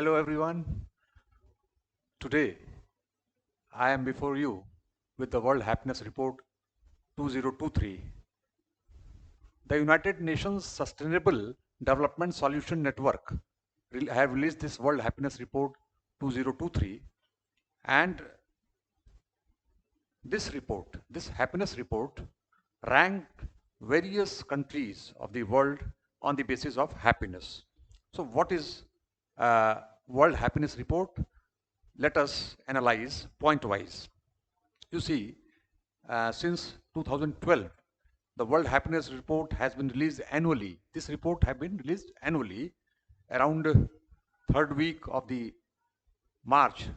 Hello everyone. Today I am before you with the World Happiness Report 2023. The United Nations Sustainable Development Solution Network have released this World Happiness Report 2023, and this happiness report ranked various countries of the world on the basis of happiness. So what is World Happiness Report? Let us analyze point wise. You see, since 2012, the World Happiness Report has been released annually. This report has been released annually around third week of the March,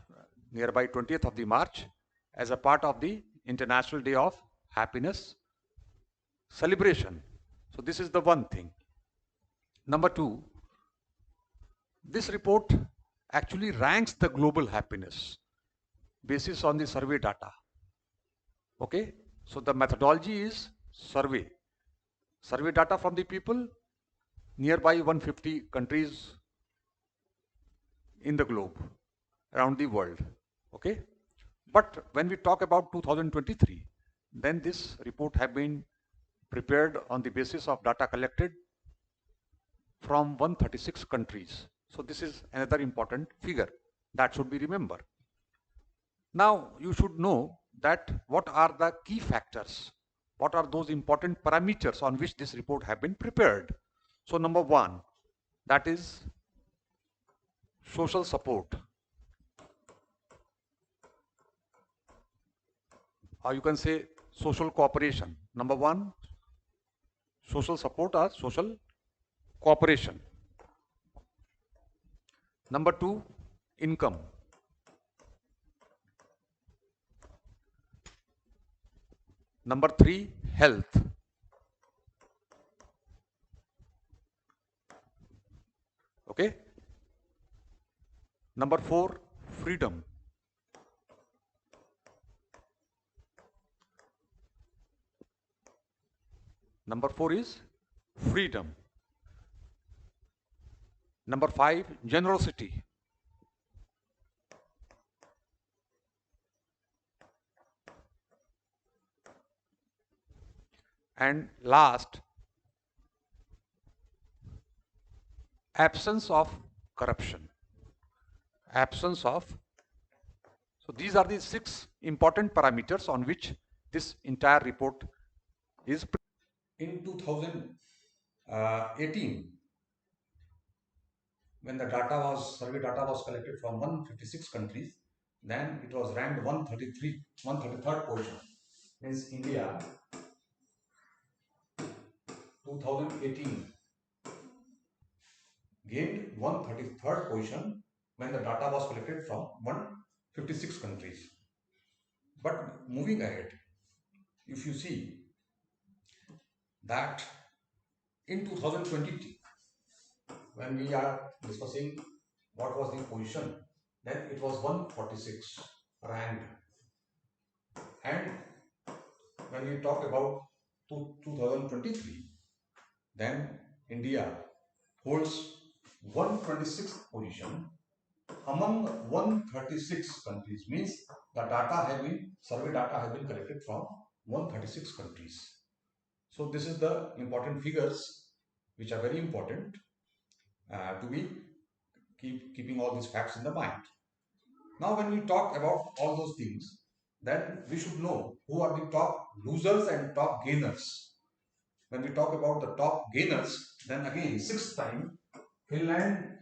nearby 20th of the March, as a part of the International Day of Happiness celebration. So this is the one thing. Number two, this report actually ranks the global happiness basis on the survey data. Okay, so the methodology is survey data from the people nearby 150 countries in the globe around the world. Okay, but when we talk about 2023, then this report have been prepared on the basis of data collected from 136 countries. So this is another important figure that should be remembered. Now you should know that what are the key factors, what are those important parameters on which this report have been prepared. So number one, that is social support, or you can say social cooperation. Number one, social support or social cooperation. Number two, income. Number three, health. Okay. Number four, freedom. Number four is freedom. Number five, generosity. And last, absence of corruption. Absence of. So these are the six important parameters on which this entire report is. In 2018, when the survey data was collected from 156 countries, then it was ranked 133rd position. Means India 2018 gained 133rd position when the data was collected from 156 countries. But moving ahead, if you see that in 2020, when we are discussing what was the position, then it was 146 ranked. And when we talk about 2023, then India holds 126th position among 136 countries. Means the survey data have been collected from 136 countries. So this is the important figures which are very important to be keeping all these facts in the mind. Now when we talk about all those things, then we should know who are the top losers and top gainers. When we talk about the top gainers, then again sixth time Finland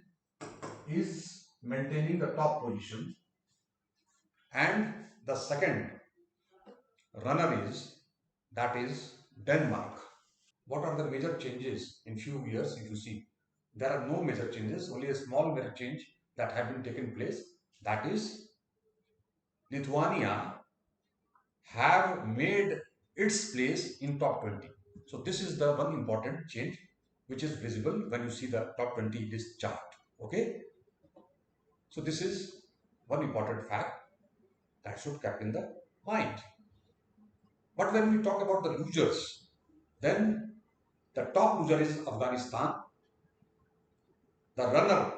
is maintaining the top position, and the second runner is Denmark. What are the major changes in few years? If you see, there are no major changes, only a small major change that have been taken place. That is, Lithuania have made its place in top 20. So this is the one important change which is visible when you see the top 20 list chart. Okay. So this is one important fact that should keep in the mind. But when we talk about the losers, then the top loser is Afghanistan. The runner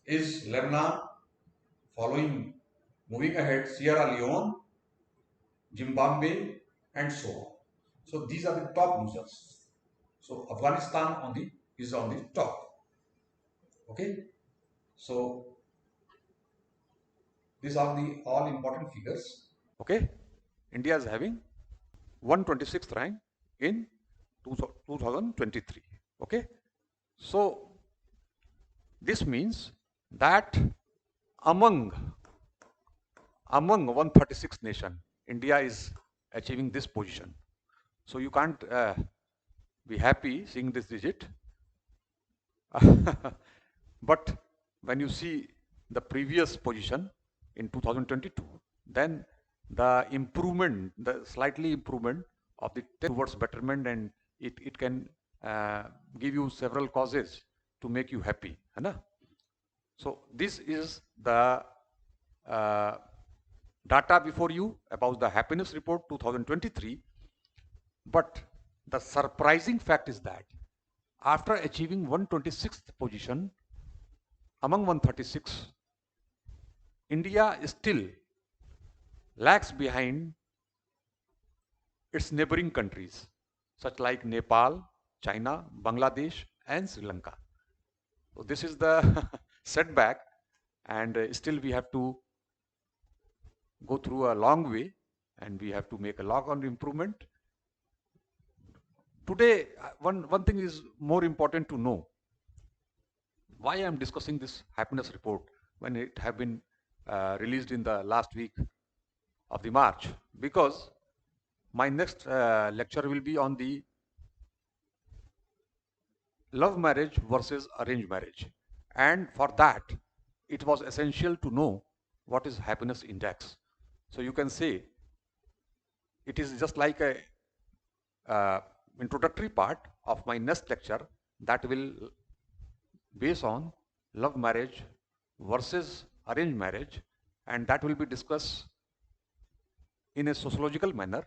is Lebanon, following, moving ahead, Sierra Leone, Zimbabwe, and so on. So these are the top losers. So Afghanistan is on the top. Okay. So these are the all important figures. Okay. India is having 126th rank in 2023. Okay. So this means that among among 136 nation, India is achieving this position. So you can't be happy seeing this digit. But when you see the previous position in 2022, then the improvement, the slightly improvement of the towards betterment, and it can uh, give you several causes to make you happy. है ना? So this is the uh, data before you about the happiness report 2023. But the surprising fact is that after achieving 126th position among 136, India still lags behind its neighboring countries, such like Nepal, China, Bangladesh, and Sri Lanka. So this is the setback, and still we have to go through a long way, and we have to make a lot on improvement. Today, one thing is more important to know. Why I am discussing this happiness report when it have been released in the last week of the March? Because my next lecture will be on the love marriage versus arranged marriage. And for that, it was essential to know what is happiness index. So you can say it is just like a introductory part of my next lecture that will base on love marriage versus arranged marriage, and that will be discussed in a sociological manner,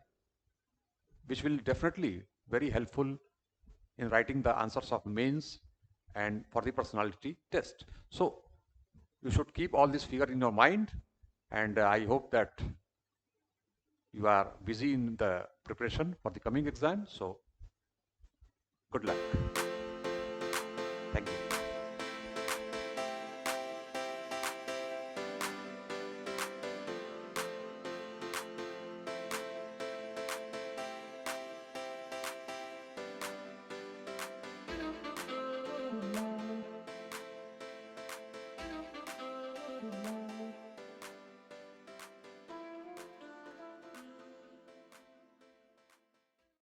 which will definitely very helpful in writing the answers of mains and for the personality test. So you should keep all this figure in your mind, and I hope that you are busy in the preparation for the coming exam. So good luck. Thank you.